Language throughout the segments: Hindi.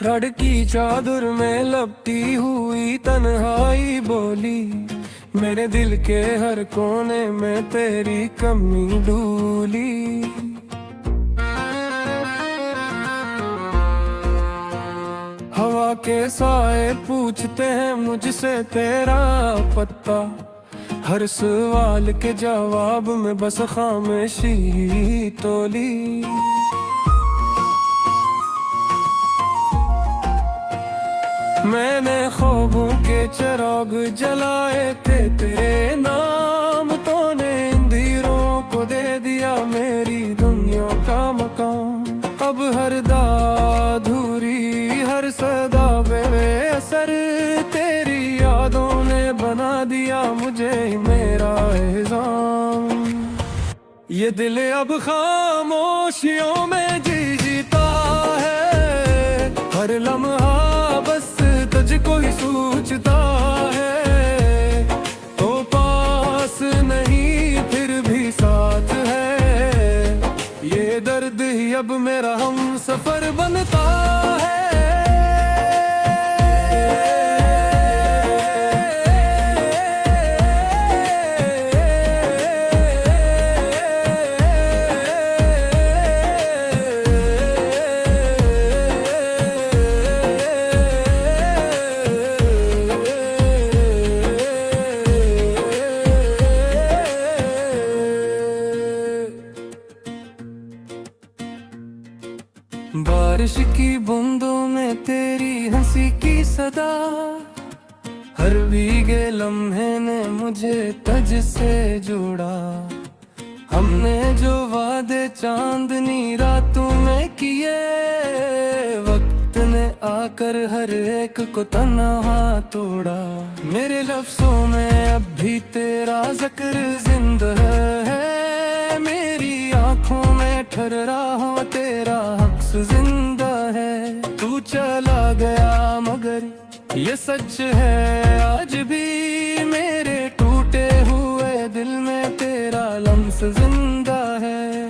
रड़ की चादर में लपटी हुई तन्हाई बोली, मेरे दिल के हर कोने में तेरी कमी डूली। हवा के साए पूछते हैं मुझसे तेरा पता, हर सवाल के जवाब में बस खामोशी तोली। मैंने ख्वाबों के चिराग जलाए थे तेरे नाम, तूने अंधेरों को दे दिया मेरी दुनिया का मकान। अब हर अधूरी हर सदा बेअसर, तेरी यादों ने बना दिया मुझे मेरा एहसान। ये दिल अब खामोशियों में जीता है, हर लम्हा बस तुझको ही सोचता है। तो पास नहीं फिर भी साथ है, ये दर्द ही अब मेरा हम सफर बनता है। बारिश की बूंदों में तेरी हंसी की सदा, हर भीगे लम्हे ने मुझे तुझ से जोड़ा। हमने जो वादे चांदनी रातों में किए, वक्त ने आकर हर एक को तन्हा तोड़ा। मेरे लफ्जों में अब भी तेरा जिक्र जिंदा है, मेरी आंखों में ठहरा हो तेरा अक्स जिंदा है। तू चला गया मगर ये सच है आज भी, मेरे टूटे हुए दिल में तेरा लम्स जिंदा है।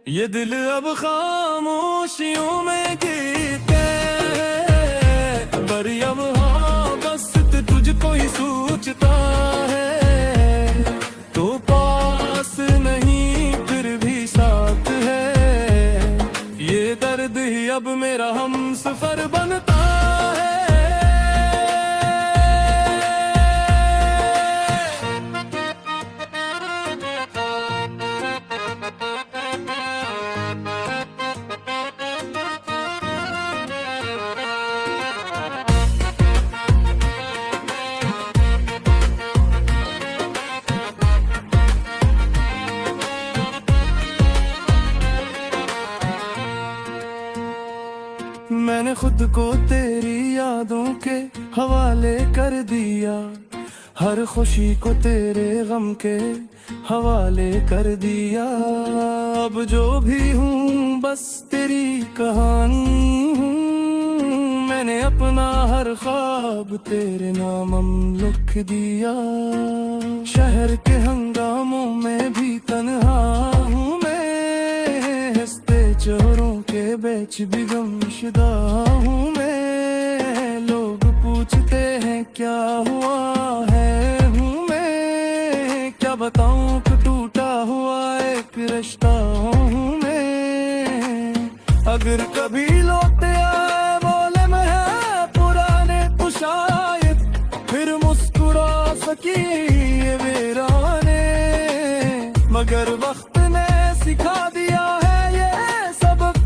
ये दिल अब खामोशियों में गीते बरियम, हाँ बस तुझको ही सोचता है। तो पास नहीं फिर भी साथ है, ये दर्द ही अब मेरा हम सफर बनता है। मैंने खुद को तेरी यादों के हवाले कर दिया, हर खुशी को तेरे गम के हवाले कर दिया। अब जो भी हूँ बस तेरी कहानी हूँ, मैंने अपना हर ख्वाब तेरे नाम लिख दिया। शहर के हंगामों में भी तन्हा हूँ मैं, हंसते चोरों के बीच भी गमशुदा हूँ मैं। लोग पूछते हैं क्या हुआ है हूँ मैं, क्या बताऊँ कि टूटा हुआ एक रिश्ता हूँ मैं। अगर कभी लौटे आए बोले मैं है पुराने तो शायद फिर मुस्कुरा सकी ये वीराने, मगर वक्त ने सिखा दिया है ये सबक,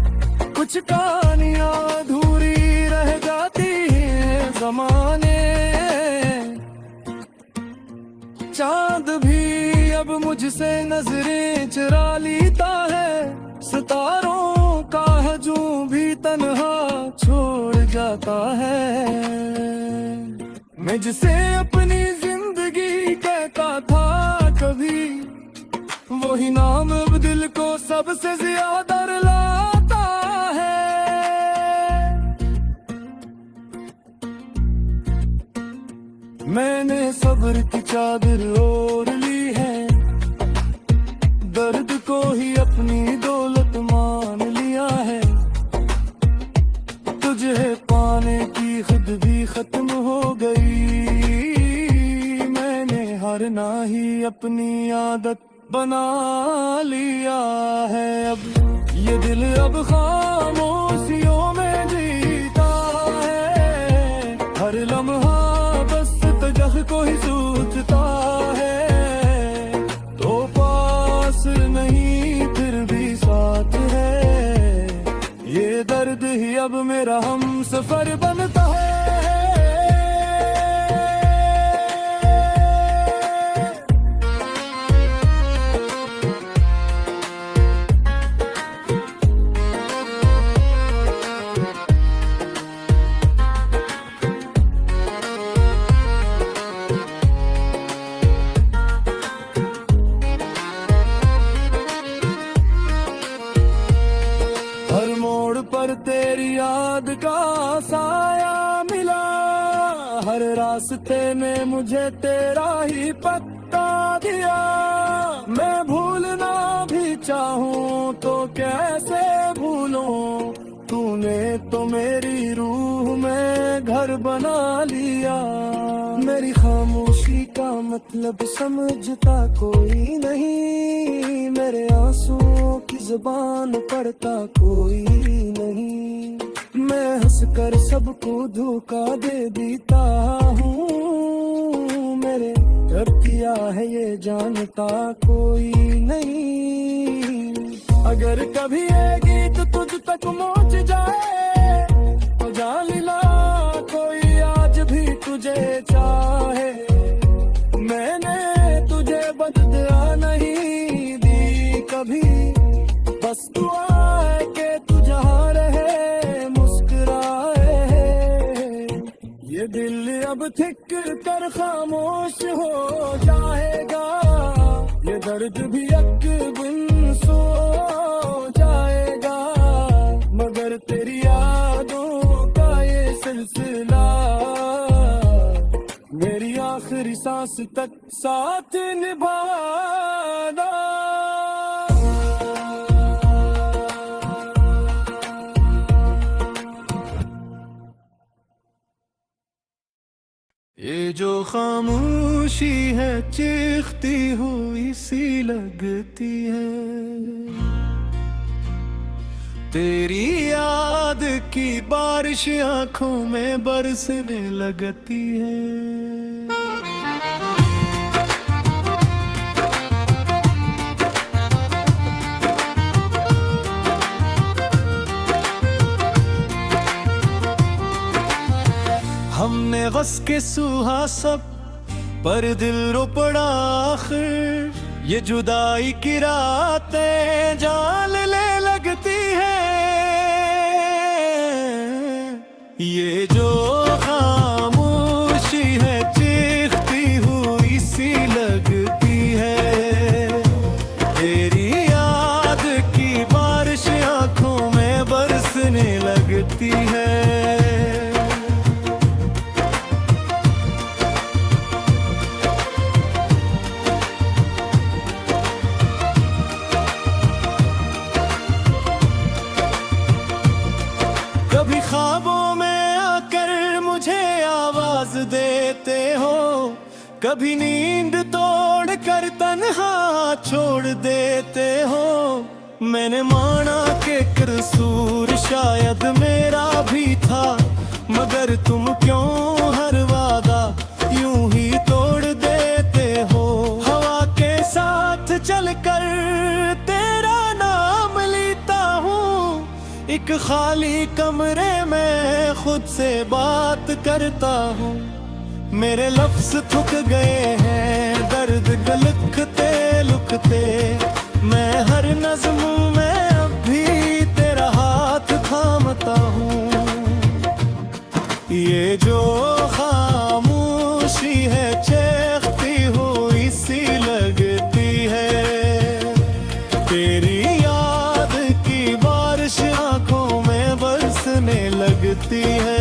कुछ कहानियां अधूरी रह जाती हैं ज़माने। चांद भी अब मुझसे नजरें चुरा लेता है, सितारों का हजूम भी तन्हा छोड़ जाता है। मैं जिसे अपनी जिंदगी कहता था कभी, वही नाम अब दिल को सबसे ज्यादा रुलाता है। मैंने सब्र की चादर ओढ़ ली है, दर्द को ही अपनी दौलत मान लिया है। तुझे करना ही अपनी आदत बना लिया है। अब ये दिल अब खामोशियों में जीता है, हर लम्हा बस तजह को ही सोचता है। तो पास नहीं फिर भी साथ है, ये दर्द ही अब मेरा हम सफर बनता है। पर तेरी याद का साया मिला, हर रास्ते में मुझे तेरा ही पत्ता दिया। मैं भूलना भी चाहूँ तो कैसे भूलूं, तूने तो मेरी रूह में घर बना लिया। मेरी खामोशी का मतलब समझता कोई नहीं, मेरे आंसुओं की जुबान पढ़ता कोई नहीं। मैं हंसकर सबको धोखा दे देता हूँ, मेरे कब किया है ये जानता कोई नहीं। अगर कभी ये गीत तुझ तक पहुंच जाए तो जान लेना कोई आज भी तुझे चाहे। मैंने तुझे बदला नहीं दी कभी, बस दुआ है कि तू जहाँ रहे मुस्कुराए। ये दिल अब थिक कर खामोश हो जाएगा, ये दर्द भी एक दिन सो जाएगा। मगर तेरी यादों का ये सिलसिला मेरी आखिरी सांस तक साथ निभाना। ये जो खामोशी है चीखती हुई सी लगती है, तेरी याद की बारिश आंखों में बरसने लगती है। हमने गस के सुहा सब पर दिल रो पड़ा आखिर, ये जुदाई की रातें जान ले लगती है। ये जो खामोशी है चीखती हुई सी लगती है, तेरी याद की बारिश आंखों में बरसने लगती है। कभी ख्वाबों में आकर मुझे आवाज देते हो, कभी नींद तोड़ कर तन्हा छोड़ देते हो। मैंने माना कि कसूर शायद मेरा भी था, मगर तुम क्यों हर वादा यूं ही तोड़ देते हो। हवा के साथ चलकर तेरा नाम लेता हूँ, एक खाली कमरे में खुद से बात करता हूँ। मेरे लफ्ज थक गए हैं दर्द को लिखते लिखते, मैं हर नज़्म में अब भी तेरा हाथ थामता हूँ। ये जो खामोशी है चीखती हुई सी लगती है, तेरी याद की बारिश आंखों में बरसने लगती है।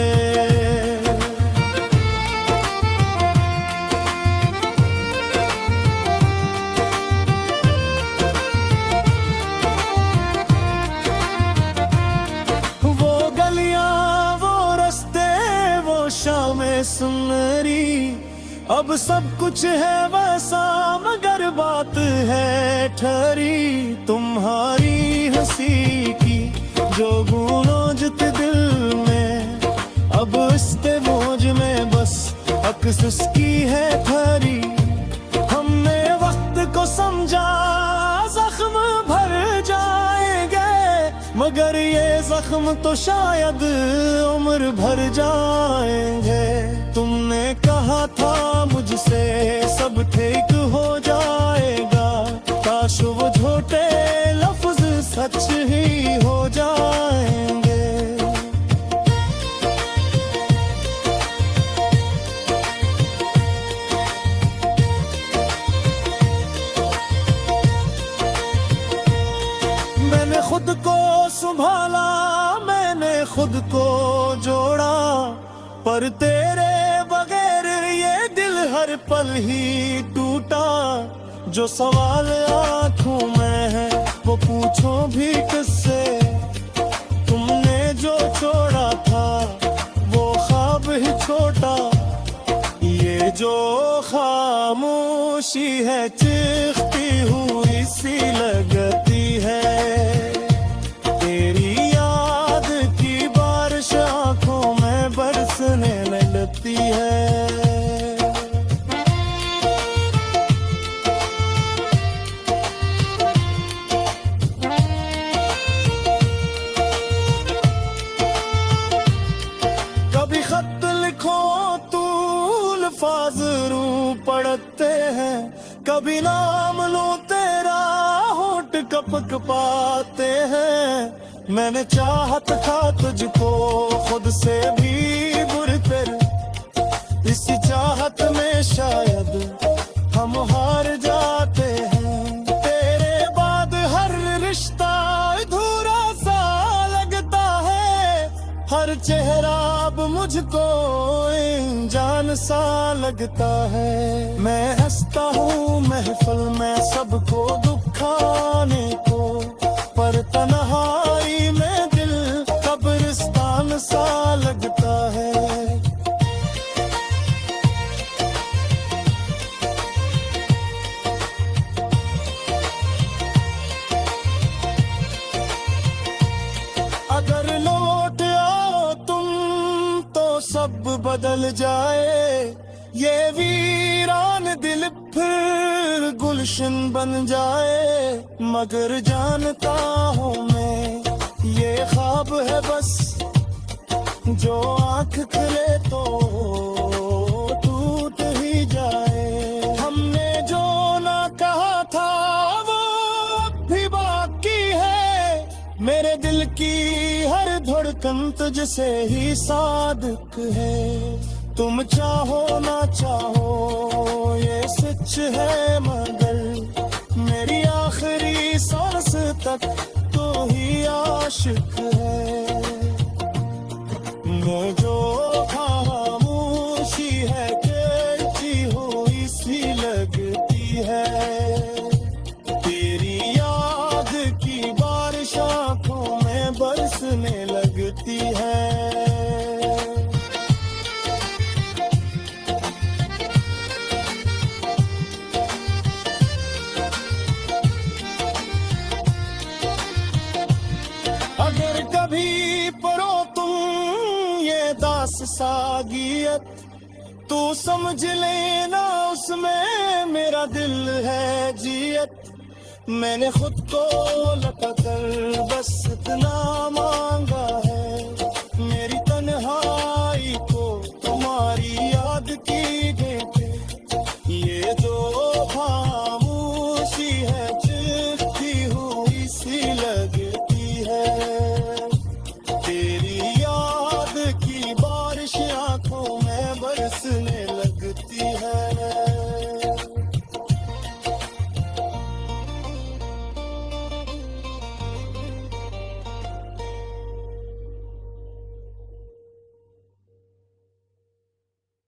वो गलियां वो रास्ते वो शामें अब सब कुछ है वैसा मगर बात है ठहरी तुम्हारी हंसी की, जो गूंजते दिल में अब इसके मौज में बस अक्स उसकी है ठहरी। हमने वक्त को समझा जख्म भर जाएंगे, मगर ये जख्म तो शायद उम्र भर जाएंगे। तुमने कहा था मुझसे सब ठीक हो जाएगा, काश वो झूठे लफ्ज सच ही हो जाएंगे। मैंने खुद को संभाला, मैंने खुद को जोड़ा, पर तेरे बगैर ये दिल हर पल ही टूटा। जो सवाल आंखों में है वो पूछो भी किससे, तुमने जो छोड़ा था वो ख्वाब ही छोटा। ये जो खामोशी है चीखती हुई सी लगती है, तेरी याद की बारिश आंखों में बरसने लगती है। कभी खत लिखो तू अल्फाज रू पढ़ते हैं, कभी नाम लो तेरा होठ कपक पाते हैं। मैंने चाहत था तुझको खुद से भी बुरतर, इसी चाहत में शायद हम हार जाते हैं। तेरे बाद हर रिश्ता अधूरा सा लगता है, हर चेहरा अब मुझको जान सा लगता है। मैं हंसता हूँ महफिल में सबको दुखाने को, पर तन्हाई में दिल कब्रिस्तान सा लगता है। अगर लौट आओ तुम तो सब बदल जाए, ये वीरान दिल फिर गुलशन बन जाए। मगर जानता हूँ मैं ये ख्वाब है बस, जो आँख खुले तो टूट ही जाए। हमने जो ना कहा था वो अब भी बाकी है, मेरे दिल की हर धड़कन तुझसे ही सादिक है। तुम चाहो ना चाहो ये सच है, मगर मेरी आखिरी सांस तक तो ही आशिक है। मैं जो खामोशी है कहती हुई सी लगती है, तेरी याद की बारिश आंखों में बरसने लगती है। अगर कभी पढ़ो तुम ये दास सागियत, तू समझ लेना उसमें मेरा दिल है जियत। मैंने खुद को लगा कर बस इतना मांगा है,